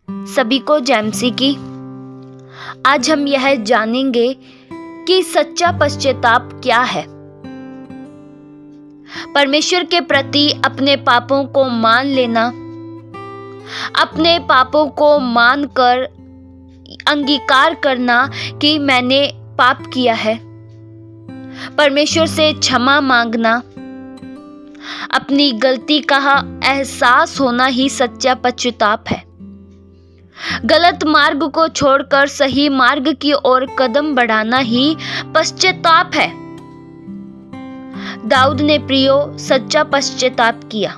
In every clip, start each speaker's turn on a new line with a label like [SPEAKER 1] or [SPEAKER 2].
[SPEAKER 1] सभी को जैमसी की। आज हम यह जानेंगे कि सच्चा पश्चाताप क्या है। परमेश्वर के प्रति अपने पापों को मान लेना, अपने पापों को मानकर अंगीकार करना कि मैंने पाप किया है, परमेश्वर से क्षमा मांगना, अपनी गलती का एहसास होना ही सच्चा पश्चाताप है। गलत मार्ग को छोड़कर सही मार्ग की ओर कदम बढ़ाना ही पश्चाताप है। दाऊद ने प्रियो सच्चा पश्चाताप किया।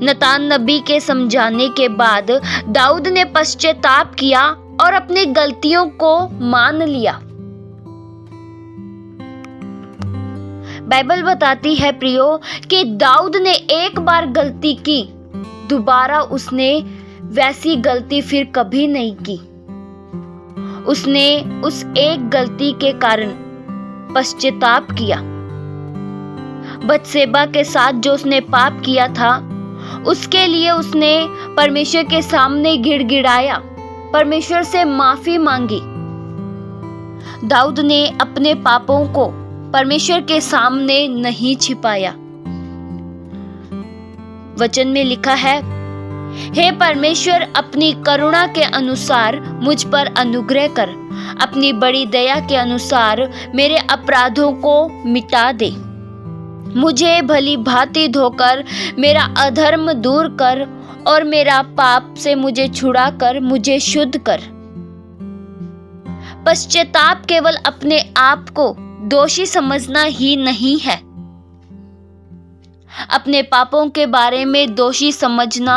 [SPEAKER 1] नतान नबी के समझाने के बाद दाऊद ने पश्चाताप किया और अपनी गलतियों को मान लिया। बाइबल बताती है प्रियो कि दाऊद ने एक बार गलती की, दोबारा उसने वैसी गलती फिर कभी नहीं की। उसने उस एक गलती के कारण पश्चाताप किया। बत्शेबा के साथ जो उसने पाप किया था, उसके लिए उसने परमेश्वर के सामने गिड़गिड़ाया, परमेश्वर से माफी मांगी। दाऊद ने अपने पापों को परमेश्वर के सामने नहीं छिपाया। वचन में लिखा है, हे परमेश्वर, अपनी करुणा के अनुसार मुझ पर अनुग्रह कर, अपनी बड़ी दया के अनुसार मेरे अपराधों को मिटा दे। मुझे भली भांति धोकर मेरा अधर्म दूर कर और मेरा पाप से मुझे छुड़ाकर मुझे शुद्ध कर। पश्चाताप केवल अपने आप को दोषी समझना ही नहीं है। अपने पापों के बारे में दोषी समझना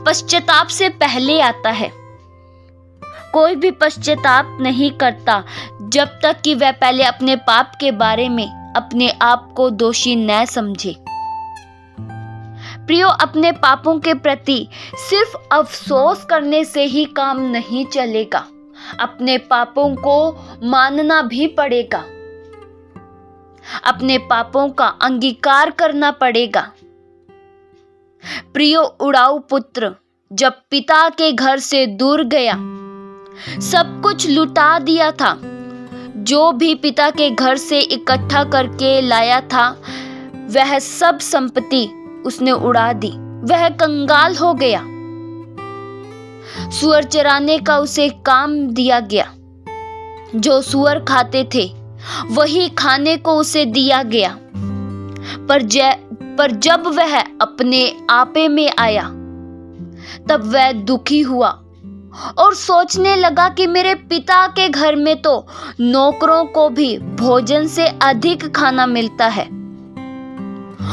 [SPEAKER 1] पश्चाताप से पहले आता है। कोई भी पश्चाताप नहीं करता जब तक कि वह पहले अपने पाप के बारे में अपने आप को दोषी न समझे। प्रियो, अपने पापों के प्रति सिर्फ अफसोस करने से ही काम नहीं चलेगा, अपने पापों को मानना भी पड़ेगा, अपने पापों का अंगीकार करना पड़ेगा। प्रियो, उड़ाऊ पुत्र जब पिता के घर से दूर गया, सब कुछ लुटा दिया था। जो भी पिता के घर से इकट्ठा करके लाया था, वह सब संपत्ति उसने उड़ा दी। वह कंगाल हो गया। सुअर चराने का उसे काम दिया गया। जो सुअर खाते थे वही खाने को उसे दिया गया। पर जब वह अपने आपे में आया, तब वह दुखी हुआ और सोचने लगा कि मेरे पिता के घर में तो नौकरों को भी भोजन से अधिक खाना मिलता है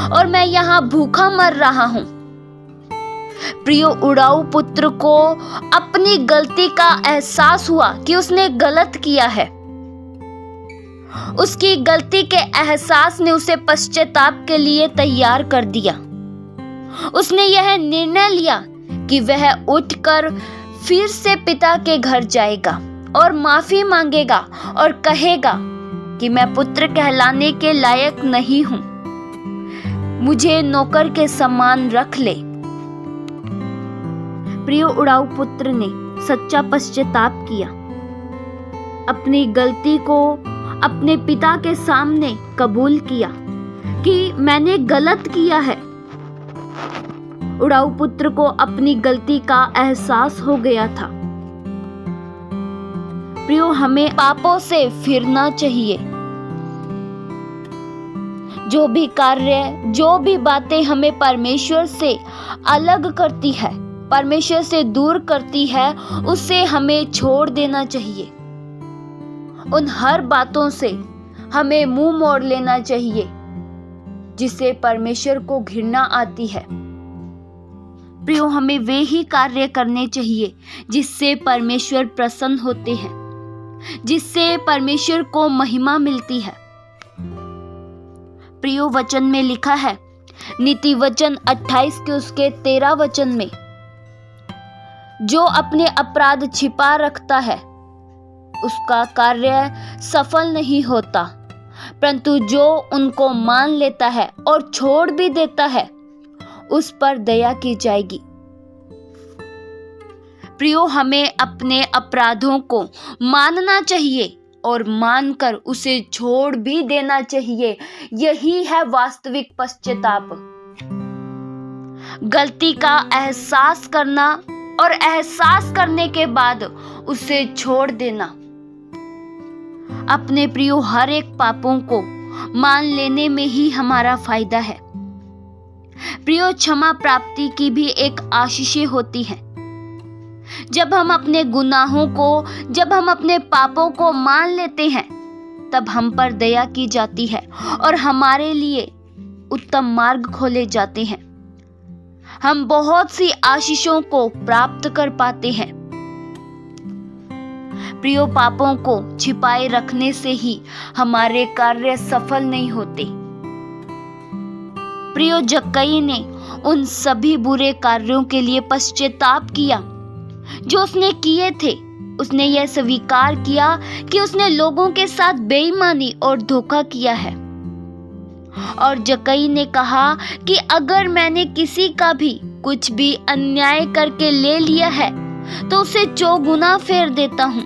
[SPEAKER 1] और मैं यहाँ भूखा मर रहा हूँ। प्रियो, उड़ाऊ पुत्र को अपनी गलती का एहसास हुआ कि उसने गलत किया है। उसकी गलती के एहसास ने उसे पश्चाताप के लिए तैयार कर दिया। उसने यह निर्णय लिया कि वह उठकर फिर से पिता के घर जाएगा और माफी मांगेगा और कहेगा कि मैं पुत्र कहलाने के लायक नहीं हूं, मुझे नौकर के समान रख ले। प्रियो, उड़ाऊ पुत्र ने सच्चा पश्चाताप किया। अपनी गलती को अपने पिता के सामने कबूल किया कि मैंने गलत किया है। उड़ाऊ पुत्र को अपनी गलती का एहसास हो गया था। प्रियो, हमें पापों से फिरना चाहिए। जो भी कार्य, जो भी बातें हमें परमेश्वर से अलग करती है, परमेश्वर से दूर करती है, उसे हमें छोड़ देना चाहिए। उन हर बातों से हमें मुंह मोड़ लेना चाहिए जिससे परमेश्वर को घृणा आती है। प्रियो, हमें वे ही कार्य करने चाहिए जिससे परमेश्वर प्रसन्न होते हैं, जिससे परमेश्वर को महिमा मिलती है। प्रियो, वचन में लिखा है, नीति वचन 28 के उसके 13 वचन में, जो अपने अपराध छिपा रखता है उसका कार्य सफल नहीं होता, परंतु जो उनको मान लेता है और छोड़ भी देता है, उस पर दया की जाएगी। प्रियो, हमें अपने अपराधों को मानना चाहिए और मानकर उसे छोड़ भी देना चाहिए। यही है वास्तविक पश्चाताप। गलती का एहसास करना और एहसास करने के बाद उसे छोड़ देना। अपने प्रियो, हर एक पापों को मान लेने में ही हमारा फायदा है। प्रियो, क्षमा प्राप्ति की भी एक आशीष होती है। जब हम अपने गुनाहों को, जब हम अपने पापों को मान लेते हैं, तब हम पर दया की जाती है और हमारे लिए उत्तम मार्ग खोले जाते हैं। हम बहुत सी आशीषों को प्राप्त कर पाते हैं। प्रियो, पापों को छिपाए रखने से ही हमारे कार्य सफल नहीं होते। प्रियो, जक्कई ने उन सभी बुरे कार्यों के लिए पश्चाताप किया जो उसने किए थे। उसने यह स्वीकार किया कि उसने लोगों के साथ बेईमानी और धोखा किया है। और जक्कई ने कहा कि अगर मैंने किसी का भी कुछ भी अन्याय करके ले लिया है तो उसे चौगुना फेर देता हूँ।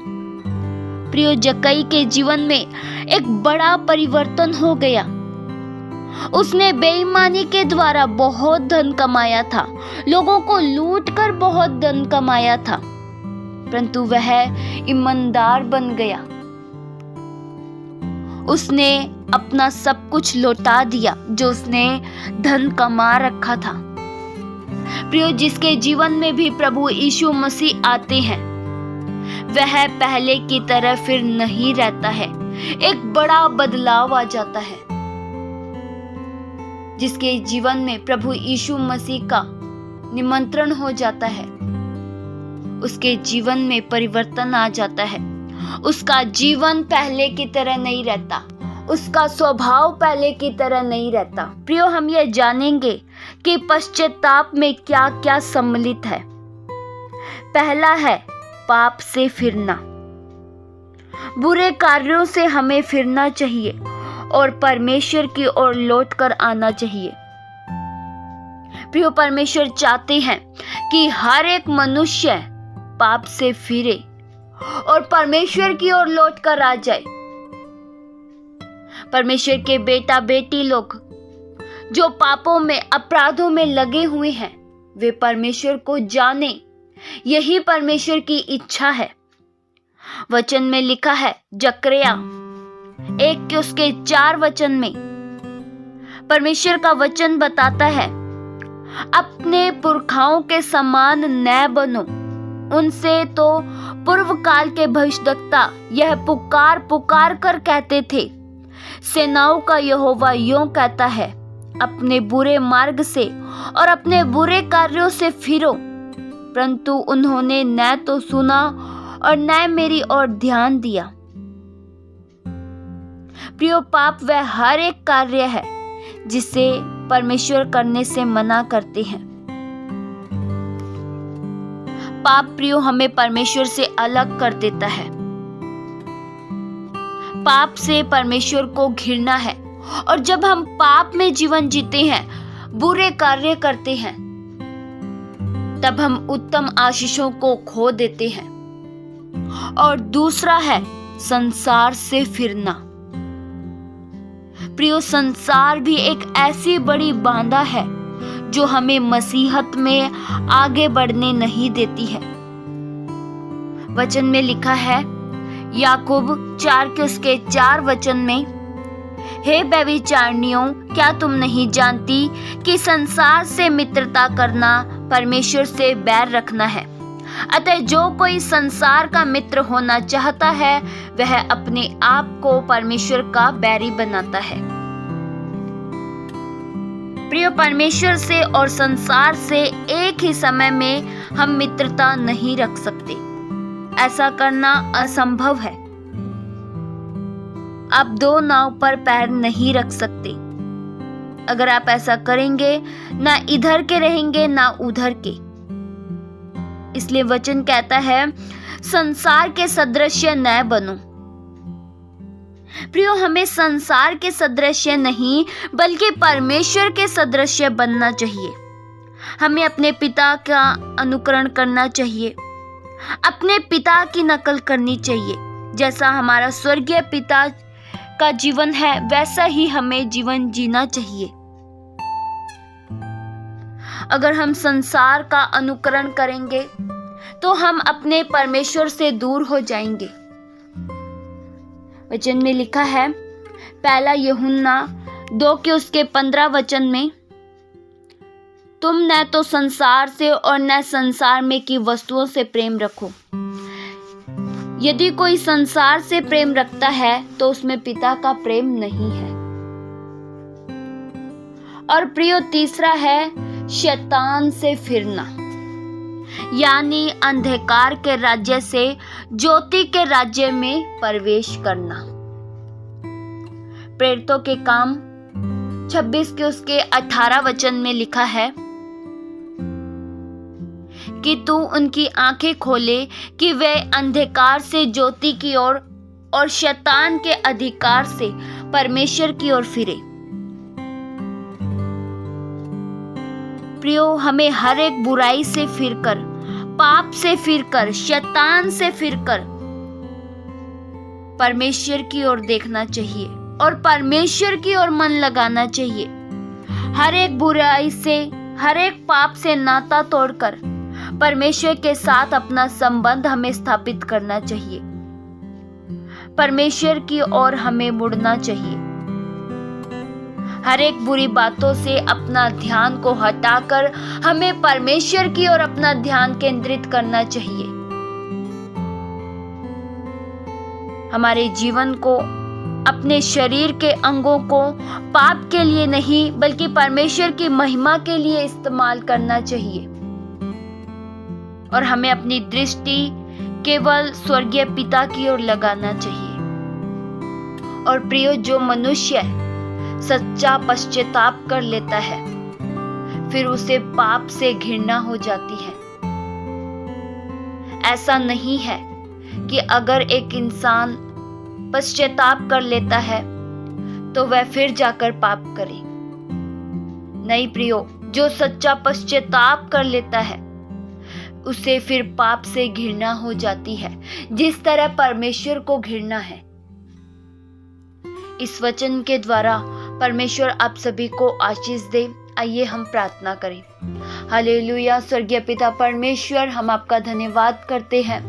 [SPEAKER 1] प्रियो, जक्कई के जीवन में एक बड़ा परिवर्तन हो गया। उसने बेईमानी के द्वारा बहुत धन कमाया था, लोगों को लूट कर बहुत धन कमाया था, परंतु वह ईमानदार बन गया। उसने अपना सब कुछ लौटा दिया जो उसने धन कमा रखा था। प्रियो, जिसके जीवन में भी प्रभु यीशु मसीह आते हैं, वह पहले की तरह फिर नहीं रहता है। एक बड़ा बदलाव आ जाता है। जिसके जीवन में प्रभु यीशु मसीह का निमंत्रण हो जाता है, उसके जीवन में परिवर्तन आ जाता है। उसका जीवन पहले की तरह नहीं रहता, उसका स्वभाव पहले की तरह नहीं रहता। प्रियो, हम ये जानेंगे कि पश्चाताप में क्या क्या सम्मिलित है। पहला है पाप से फिरना। बुरे कार्यों से हमें फिरना चाहिए और परमेश्वर की ओर लौट कर आना चाहिए। प्रियो, परमेश्वर चाहते हैं कि हर एक मनुष्य पाप से फिरे और परमेश्वर की ओर लौट कर आ जाए। परमेश्वर के बेटा बेटी लोग जो पापों में, अपराधों में लगे हुए हैं, वे परमेश्वर को जाने, यही परमेश्वर की इच्छा है। वचन में लिखा है, जकरिया 1 के उसके 4 वचन में परमेश्वर का वचन बताता है, अपने पुरखाओं के समान न बनो। उनसे तो पूर्व काल के भविष्यद्वक्ता यह पुकार पुकार कर कहते थे, सेनाओं का यहोवा यों कहता है, अपने बुरे मार्ग से और अपने बुरे कार्यों से फिरो। परंतु उन्होंने न तो सुना और न मेरी ओर ध्यान दिया। प्रियो, पाप वह हर एक कार्य है जिसे परमेश्वर करने से मना करते हैं। पाप, प्रियो, हमें परमेश्वर से अलग कर देता है। पाप से परमेश्वर को घिरना है, और जब हम पाप में जीवन जीते हैं, बुरे कार्य करते हैं, तब हम उत्तम आशीषों को खो देते हैं। और दूसरा है संसार से फिरना। प्रियो, संसार भी एक ऐसी बड़ी बाधा है जो हमें मसीहत में आगे बढ़ने नहीं देती है। वचन में लिखा है, याकूब 4 के उसके 4 वचन में, हे व्यभिचारिणियों, क्या तुम नहीं जानती कि संसार से मित्रता करना परमेश्वर से बैर रखना है? अतः जो कोई संसार का मित्र होना चाहता है, वह अपने आप को परमेश्वर का बैरी बनाता है। प्रिय, परमेश्वर से और संसार से एक ही समय में हम मित्रता नहीं रख सकते। ऐसा करना असंभव है। आप 2 नाव पर पैर नहीं रख सकते। अगर आप ऐसा करेंगे, ना इधर के रहेंगे ना उधर के। इसलिए वचन कहता है, संसार के सदृश्य न बनो। प्रियो, हमें संसार के सदृश्य नहीं बल्कि परमेश्वर के सदृश्य बनना चाहिए। हमें अपने पिता का अनुकरण करना चाहिए। अपने पिता की नकल करनी चाहिए। जैसा हमारा स्वर्गीय पिता का जीवन है वैसा ही हमें जीवन जीना चाहिए। अगर हम संसार का अनुकरण करेंगे तो हम अपने परमेश्वर से दूर हो जाएंगे। वचन में लिखा है, पहला यूहन्ना 2 के उसके 15 वचन में, तुम न तो संसार से और न संसार में की वस्तुओं से प्रेम रखो। यदि कोई संसार से प्रेम रखता है तो उसमें पिता का प्रेम नहीं है। और प्रियो, तीसरा है शैतान से फिरना, यानी अंधकार के राज्य से ज्योति के राज्य में प्रवेश करना। प्रेरितों के काम 26 के उसके 18 वचन में लिखा है कि तू उनकी आंखें खोले कि वे अंधकार से ज्योति की ओर और शैतान के अधिकार से परमेश्वर की ओर फिरे। प्रियो, हमें हर एक बुराई से फिरकर, पाप से फिरकर, शैतान से फिरकर परमेश्वर की ओर देखना चाहिए और परमेश्वर की ओर मन लगाना चाहिए। हर एक बुराई से, हर एक पाप से नाता तोड़कर परमेश्वर के साथ अपना संबंध हमें स्थापित करना चाहिए। परमेश्वर की ओर हमें मुड़ना चाहिए। हर एक बुरी बातों से अपना ध्यान को हटाकर हमें परमेश्वर की ओर अपना ध्यान केंद्रित करना चाहिए। हमारे जीवन को, अपने शरीर के अंगों को पाप के लिए नहीं बल्कि परमेश्वर की महिमा के लिए इस्तेमाल करना चाहिए। और हमें अपनी दृष्टि केवल स्वर्गीय पिता की ओर लगाना चाहिए। और प्रियो, जो मनुष्य सच्चा पश्चाताप कर लेता है फिर उसे पाप से घृणा हो जाती है। ऐसा नहीं है कि अगर एक इंसान पश्चाताप कर लेता है तो वह फिर जाकर पाप करे। नहीं प्रियो, जो सच्चा पश्चाताप कर लेता है उसे फिर पाप से घृणा हो जाती है, जिस तरह परमेश्वर को घृणा है। इस वचन के द्वारा परमेश्वर आप सभी को आशीष दे। आइए हम प्रार्थना करें। हालेलुया। स्वर्गीय पिता परमेश्वर, हम आपका धन्यवाद करते हैं।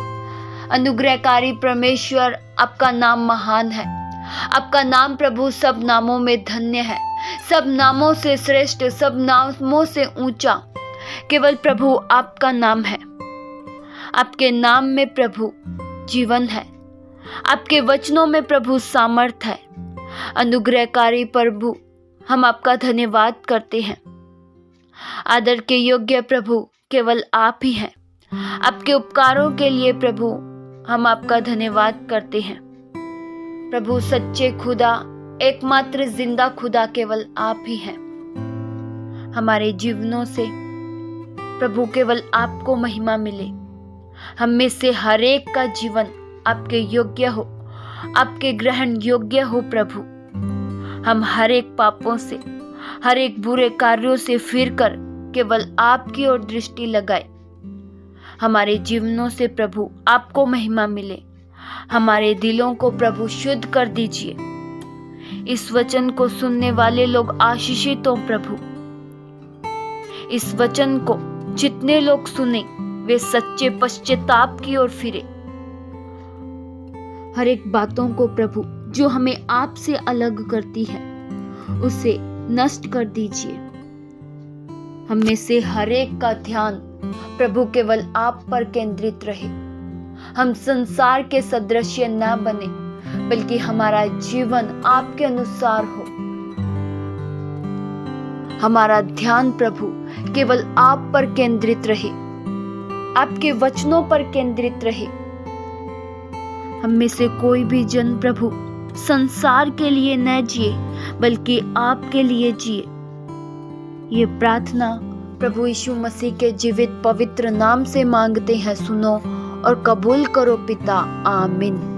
[SPEAKER 1] अनुग्रहकारी परमेश्वर, आपका नाम महान है। आपका नाम प्रभु सब नामों में धन्य है, सब नामों से श्रेष्ठ, सब नामों से ऊंचा केवल प्रभु आपका नाम है। आपके नाम में प्रभु जीवन है, आपके वचनों में प्रभु सामर्थ है। अनुग्रहकारी प्रभु, हम आपका धन्यवाद करते हैं। आदर के योग्य प्रभु केवल आप ही हैं। आपके उपकारों के लिए प्रभु हम आपका धन्यवाद करते हैं। प्रभु सच्चे खुदा, एकमात्र जिंदा खुदा केवल आप ही हैं। हमारे जीवनों से प्रभु केवल आपको महिमा मिले। हम में से हर एक का जीवन आपके योग्य हो, आपके ग्रहण योग्य हो प्रभु। हम हर एक पापों से, हर एक बुरे कार्यों से फिरकर केवल आपकी ओर दृष्टि लगाए। हमारे जीवनों से प्रभु आपको महिमा मिले। हमारे दिलों को प्रभु शुद्ध कर दीजिए। इस वचन को सुनने वाले लोग आशीषित हो प्रभु। इस वचन को जितने लोग सुने वे सच्चे पश्चाताप की ओर फिरे। हर एक बातों को प्रभु जो हमें आपसे अलग करती है उसे नष्ट कर दीजिए। हम में से हर एक का ध्यान प्रभु केवल आप पर केंद्रित रहे। हम संसार के सदृश्य न बने बल्कि हमारा जीवन आपके अनुसार हो। हमारा ध्यान प्रभु केवल आप पर केंद्रित रहे, आपके वचनों पर केंद्रित रहे। हम में से कोई भी जन प्रभु संसार के लिए न जिए बल्कि आपके लिए जिए। ये प्रार्थना प्रभु यीशु मसीह के जीवित पवित्र नाम से मांगते हैं। सुनो और कबूल करो पिता। आमीन।